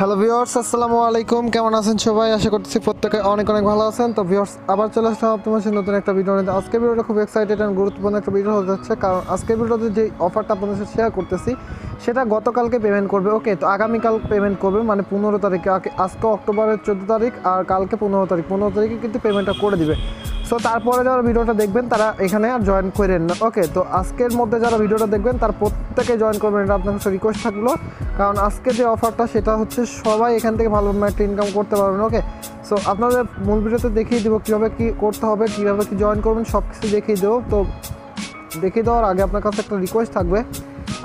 Hello viewers, আসসালামু আলাইকুম। কেমন আছেন সবাই? আশা করতেছি প্রত্যেকে অনেক অনেক ভালো আছেন। তো ভিউয়ার্স, আবার চলে আসলাম আপনাদের সাথে নতুন একটা ভিডিও নিয়ে। আজকের ভিডিওটা খুব এক্সাইটেড এবং গুরুত্বপূর্ণ একটা ভিডিও হতে যাচ্ছে, কারণ আজকের ভিডিওতে যে অফারটা আপনাদের সাথে শেয়ার করতেছি সেটা গতকালকে পেমেন্ট করবে। ওকে, তো আগামীকাল পেমেন্ট করবে, মানে 15 তারিখে। আজকে অক্টোবরের 14 তারিখ আর কালকে 15 তারিখ। 15 তারিখে কিন্তু পেমেন্টটা করে দিবে। সো তারপরে যারা ভিডিওটা দেখবেন তারা এখানে আর জয়েন করেন না। ওকে, তো আজকের মধ্যে যারা ভিডিওটা দেখবেন তার প্রত্যেকে জয়েন করবেন, এটা আপনার কাছে রিকোয়েস্ট থাকলো। কারণ আজকে যে অফারটা সেটা হচ্ছে সবাই এখান থেকে ভালো একটা ইনকাম করতে পারবেন। ওকে, সো আপনাদের মূল ভিডিওতে দেখিয়ে দেবো কীভাবে কী করতে হবে, কীভাবে কী জয়েন করবেন, সব কিছু দেখিয়ে দেবো। তো দেখিয়ে দেওয়ার আগে আপনার কাছে একটা রিকোয়েস্ট থাকবে,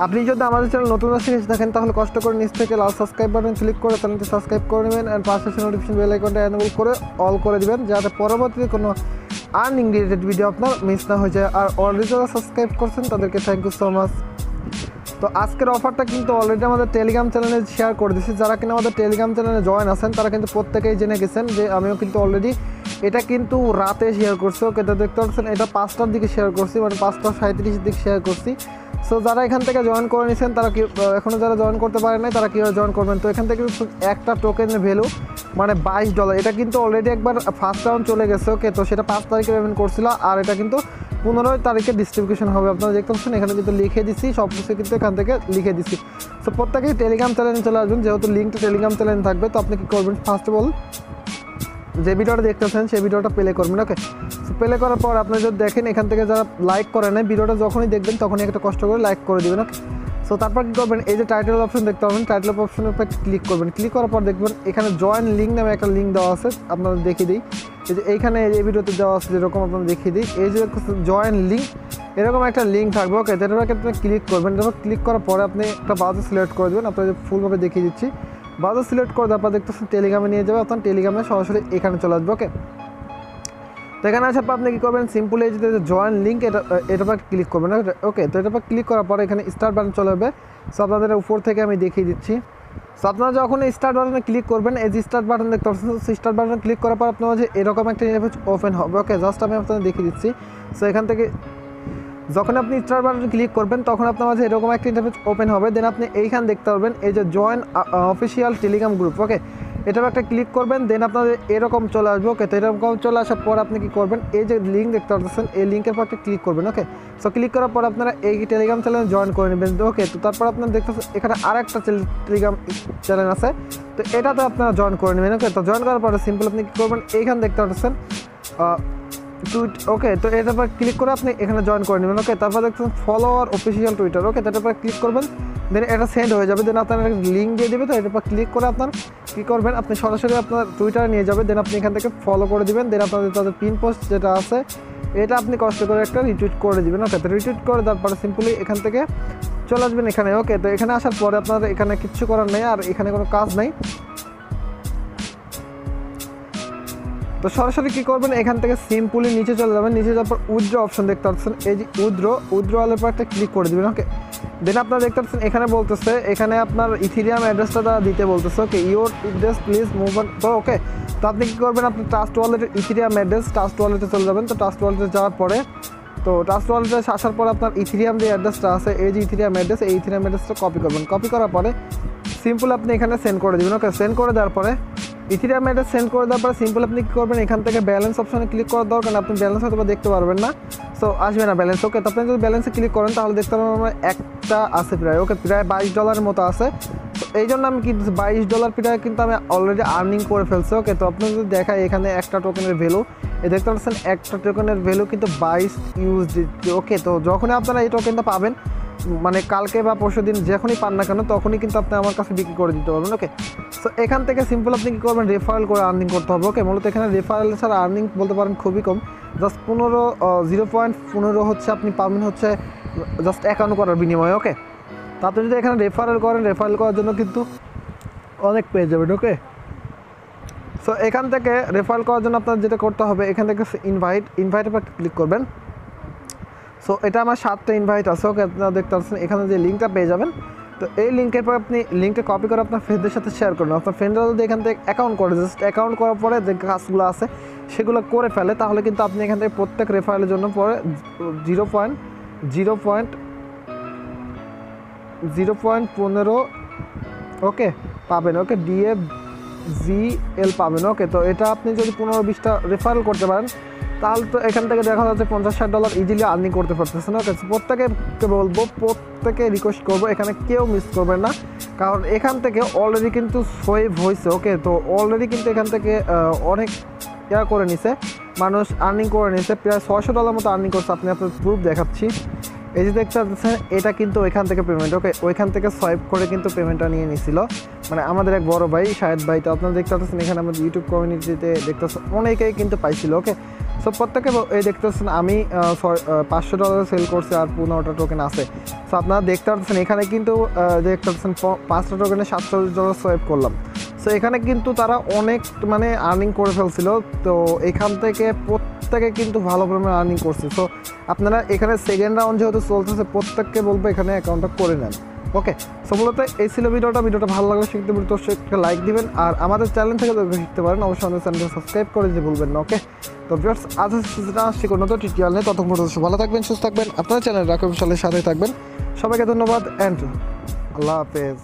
আপনি যদি আমাদের চ্যানেল নতুন এসে দেখেন তাহলে কষ্ট করে নিচ থেকে লাল সাবস্ক্রাইব বাটন ক্লিক করে চ্যানেলটি সাবস্ক্রাইব করে নেবেন অ্যান্ড পাশে নোটিফিকেশন বেল আইকনটা এনেবল করে অল করে দিবেন, যাতে পরবর্তীতে কোনো আর্নিং রিলেটেড ভিডিও আপনার মিস না হয়ে যায়। আর অলরেডি যারা সাবস্ক্রাইব করছেন তাদেরকে থ্যাংক ইউ সো মাচ। তো আজকের অফারটা কিন্তু অলরেডি আমাদের টেলিগ্রাম চ্যানেলে শেয়ার করে দিচ্ছি। যারা কিনা আমাদের টেলিগ্রাম চ্যানেলে জয়েন আছেন তারা কিন্তু প্রত্যেকেই জেনে গেছেন যে আমিও কিন্তু অলরেডি এটা কিন্তু রাতে শেয়ার করছি। ওকে, তো দেখতে পাচ্ছেন এটা 5টার দিকে শেয়ার করছি, মানে 5:37 দিকে শেয়ার করছি। সো যারা এখান থেকে জয়েন করে নিয়েছেন তারা কি এখনও যারা জয়েন করতে পারেন নাই তারা কীভাবে জয়েন করবেন? তো এখান থেকে একটা টোকেনের ভ্যালু মানে $22, এটা কিন্তু অলরেডি একবার ফার্স্ট রাউন্ড চলে গেছে। ওকে, তো সেটা 5 তারিখে পেমেন্ট করছিল আর এটা কিন্তু 15 তারিখে ডিস্ট্রিবিউশন হবে। আপনারা দেখতে পাচ্ছেন এখানে কিন্তু লিখে দিচ্ছি, সব কিছু কিন্তু এখান থেকে লিখে দিচ্ছি। সো প্রত্যেকেই টেলিগ্রাম চ্যানেলে চলে আসবেন, যেহেতু লিঙ্কটা টেলিগ্রাম চ্যানেলে থাকবে। তো আপনি কী করবেন, ফার্স্ট অফ অল যে ভিডিওটা দেখতেছেন সেই ভিডিওটা প্লে করবেন। ওকে, সো প্লে করার পর আপনি যদি দেখেন এখান থেকে যারা লাইক করে নেয় ভিডিওটা যখনই দেখবেন তখনই একটা কষ্ট করে লাইক করে দেবেন। ওকে, সো তারপর কী করবেন, এই যে টাইটেল অপশন দেখতে পাবেন, টাইটেল অপশনের উপর ক্লিক করবেন। ক্লিক করার পর দেখবেন এখানে জয়েন লিঙ্ক নামে একটা লিঙ্ক দেওয়া আছে, আপনাদের দেখিয়ে দিই। এই যে এইখানে এই ভিডিওতে দেওয়া আছে যেরকম আপনাদের দেখিয়ে দিই, এই যে জয়েন লিঙ্ক এরকম একটা লিঙ্ক থাকবে। ওকে, যেটার আপনি ক্লিক করবেন। এরপর ক্লিক করার পরে আপনি একটা ব্রাউজার সিলেক্ট করে দেবেন। আপনাদের ফুলভাবে দেখিয়ে দিচ্ছি। ব্রাউজার সিলেক্ট করে তারপর দেখতেছেন টেলিগ্রামে নিয়ে যাবে, আপনার টেলিগ্রামে সরাসরি এখানে চলে আসবে। ওকে, তো এখানে আসার পর আপনি কী করবেন, সিম্পলি এই যে জয়েন লিঙ্ক এটার পর ক্লিক করবেন। ওকে, তো এটার পর ক্লিক করার পরে এখানে স্টার্ট বাটন চলে যাবে। সো আপনাদের উপর থেকে আমি দেখিয়ে দিচ্ছি। সো আপনারা যখন স্টার্ট বাটনে ক্লিক করবেন, এই যে স্টার্ট বাটন দেখতে পাচ্ছেন, স্টার্ট বাটনে ক্লিক করার পর আপনার মাঝে এরকম একটা ইন্টারফেস ওপেন হবে। ওকে, জাস্ট আমি আপনাদের দেখিয়ে দিচ্ছি। সো এখান থেকে যখন আপনি স্টার্ট বাটনে ক্লিক করবেন তখন আপনার মাঝে এরকম একটা ইন্টারফেস ওপেন হবে। দেন আপনি এইখান দেখতে পারবেন এই যে জয়েন অফিসিয়াল টেলিগ্রাম গ্রুপ। ওকে, এটাও একটা ক্লিক করবেন, দেন আপনাদের এরকম চলে আসবে। ওকে, তো এরকম চলে আসার পর আপনি কী করবেন, এই যে লিঙ্ক দেখতে পাচ্ছেন এই লিঙ্কের পর একটা ক্লিক করবেন। ওকে, সো ক্লিক করার পর আপনারা এই টেলিগ্রাম চ্যানেলে জয়েন করে নেবেন। ওকে, তো তারপর আপনারা দেখতে পাচ্ছেন এখানে আরেকটা টেলিগ্রাম চ্যানেল আছে, তো এটাতে আপনারা জয়েন করে নেবেন। ওকে, তো জয়েন করার পরে সিম্পল আপনি কী করবেন, এইখান দেখতে পাচ্ছেন টুইট। ওকে, তো এটার পর ক্লিক করে আপনি এখানে জয়েন করে নেবেন। ওকে, তারপর দেখছেন ফলোয়ার অফিসিয়াল টুইটার। ওকে, তো এটার পর ক্লিক করবেন, দেন এটা সেন্ড হয়ে যাবে। দেন আপনার লিঙ্ক দিয়ে দেবে। তো এটার পর ক্লিক করে আপনার কী করবেন, আপনি সরাসরি আপনার টুইটারে নিয়ে যাবে। দেন আপনি এখান থেকে ফলো করে দিবেন। দেন আপনাদের তাদের পিন পোস্ট যেটা আছে এটা আপনি কষ্ট করে একটা রিটুইট করে দিবেন। ওকে, তো রিটুইট করে তারপরে সিম্পলি এখান থেকে চলে আসবেন এখানে। ওকে, তো এখানে আসার পরে আপনার এখানে কিচ্ছু করার নেই, আর এখানে কোনো কাজ নেই। তো সরাসরি কী করবেন, এখান থেকে সিম্পলি নিচে চলে যাবেন। নিচে যাওয়ার পর উইথড্র অপশন দেখতে পাচ্ছেন, এই যে উইথড্রয়ালের পর একটা ক্লিক করে দেবেন। ওকে, দেন আপনারা দেখতে পাচ্ছেন এখানে বলতেছে এখানে আপনার ইথিরিয়াম অ্যাড্রেসটা দিতে বলতেছে। Okay, your address please move on. তো ওকে, তো আপনি কী করবেন, আপনি ট্রাস্ট ওয়ালেটের ইথিরিয়াম অ্যাড্রেস ট্রাস্ট ওয়ালেটে চলে যাবেন। তো ট্রাস্ট ওয়ালেটে যাওয়ার পরে তো ট্রাস্ট ওয়ালেটে আসার পরে আপনার ইথিরিয়াম যে অ্যাড্রেসটা আছে, এই যে ইথিরিয়াম অ্যাড্রেস, এই ইথিরিয়াম অ্যাড্রেসটা কপি করবেন। কপি করার পরে সিম্পল আপনি এখানে সেন্ড করে দেবেন। ওকে, সেন্ড করে দেওয়ার পরে ইথিরিয়াম অ্যাড্রেস সেন্ড করে দেওয়ার পরে সিম্পল আপনি কী করবেন, এখান থেকে ব্যালেন্স অপশনে ক্লিক করার দরকার, আপনি ব্যালেন্স হয়তো দেখতে পারবেন না। সো আসবে না ব্যালেন্স। ওকে, তো আপনি যদি ব্যালেন্সে ক্লিক করেন তাহলে দেখতে পাবেন আমার একটা আছে প্রায়। ওকে, প্রায় $22 মতো আছে। তো এই জন্য আমি কি $22 প্রায় কিন্তু আমি অলরেডি আর্নিং করে ফেলছি। ওকে, তো আপনি যদি দেখায় এখানে একটা টোকেনের ভ্যালু দেখতে পাচ্ছেন, একটা টোকেনের ভ্যালু কিন্তু 22 USDT। ওকে, তো যখনই আপনারা এই টোকেনটা পাবেন, মানে কালকে বা পরশু দিন যখনই পান না কেন তখনই কিন্তু আপনি আমার কাছে বিক্রি করে দিতে পারবেন। ওকে, সো এখান থেকে সিম্পল আপনি কী করবেন, রেফারেল করে আর্নিং করতে হবে। ওকে, মূলত এখানে রেফারেল ছাড়া আর্নিং বলতে পারেন খুবই কম, জাস্ট 0.15 হচ্ছে আপনি পাবেন হচ্ছে জাস্ট অ্যাকাউন্ট করার বিনিময়ে। ওকে, তা আপনি যদি এখানে রেফারেল করেন, রেফারেল করার জন্য কিন্তু অনেক পেয়ে যাবেন। ওকে, সো এখান থেকে রেফারেল করার জন্য আপনার যেটা করতে হবে, এখান থেকে ইনভাইটের উপর ক্লিক করবেন। সো এটা আমার 7টা ইনভাইট আছে। ওকে, আপনারা দেখতে পাচ্ছেন এখানে যে লিঙ্কটা পেয়ে যাবেন। তো এই লিঙ্কের পর আপনি লিঙ্কটা কপি করে আপনার ফ্রেন্ডদের সাথে শেয়ার করুন। আপনার ফ্রেন্ডরা যদি এখান থেকে অ্যাকাউন্ট করে, জাস্ট অ্যাকাউন্ট করার পরে যে কাজগুলো আছে সেগুলো করে ফেলে, তাহলে কিন্তু আপনি এখান থেকে প্রত্যেক রেফারেলের জন্য পরে 0.15 ওকে পাবেন, ওকে DFGL পাবেন। ওকে, তো এটা আপনি যদি 15-20টা রেফারেল করতে পারেন তাহলে তো এখান থেকে দেখা যাচ্ছে $50-60 ইজিলি আর্নিং করতে পারতেছেন। ওকে, প্রত্যেকে বলবো, প্রত্যেকে রিকোয়েস্ট করবো এখানে কেউ মিস করবেন না, কারণ এখান থেকে অলরেডি কিন্তু সোয়েভ হয়েছে। ওকে, তো অলরেডি কিন্তু এখান থেকে অনেক করে নিছে, মানুষ আর্নিং করে নিছে, প্রায় $600 মতো আর্নিং করছে। আপনি আপনার প্রুফ দেখাচ্ছি, এই যে দেখতে পাচ্ছেন এটা কিন্তু ওইখান থেকে পেমেন্ট। ওকে, ওইখান থেকে সোয়াইপ করে কিন্তু পেমেন্টটা নিয়ে নিছিল, মানে আমাদের এক বড় ভাই শাহেদ ভাই। তো আপনারা দেখতে পাচ্ছেন এখানে আমাদের ইউটিউব কমিউনিটিতে দেখতে পাচ্ছেন অনেকেই কিন্তু পাইছিল। ওকে, সো প্রত্যেকে এই দেখতে পাচ্ছেন আমি $500 সেল করছি আর 15টা টোকেন আছে। সো আপনারা দেখতে পাচ্ছেন এখানে কিন্তু দেখতে পাচ্ছেন 5টা টোকেনে $700 সোয়াইপ করলাম। সো এখানে কিন্তু তারা অনেক মানে আর্নিং করে ফেলছিল। তো এখান থেকে প্রত্যেকে কিন্তু ভালো পরিমাণে আর্নিং করছে। সো আপনারা এখানে সেকেন্ড রাউন্ড যেহেতু চলতেছে, প্রত্যেককে বলবো এখানে অ্যাকাউন্টটা করে নেন। ওকে, সো মূলত এই ছিল ভিডিওটা ভালো লাগলে শিখতে পারি তো একটা লাইক দিবেন, আর আমাদের চ্যানেল থেকে যদি শিখতে পারেন অবশ্যই আমাদের চ্যানেলটা সাবস্ক্রাইব করে দিতে ভুলবেন না। ওকে, তো ভিউয়ার্স আজ আসছি কোনো তো টিউটোরিয়াল নেই, ততক্ষণ পর্যন্ত ভালো থাকবেন, সুস্থ থাকবেন, আপনার চ্যানেল রাকিব সাথে থাকবেন। সবাইকে ধন্যবাদ অ্যান্ড আল্লাহ হাফেজ।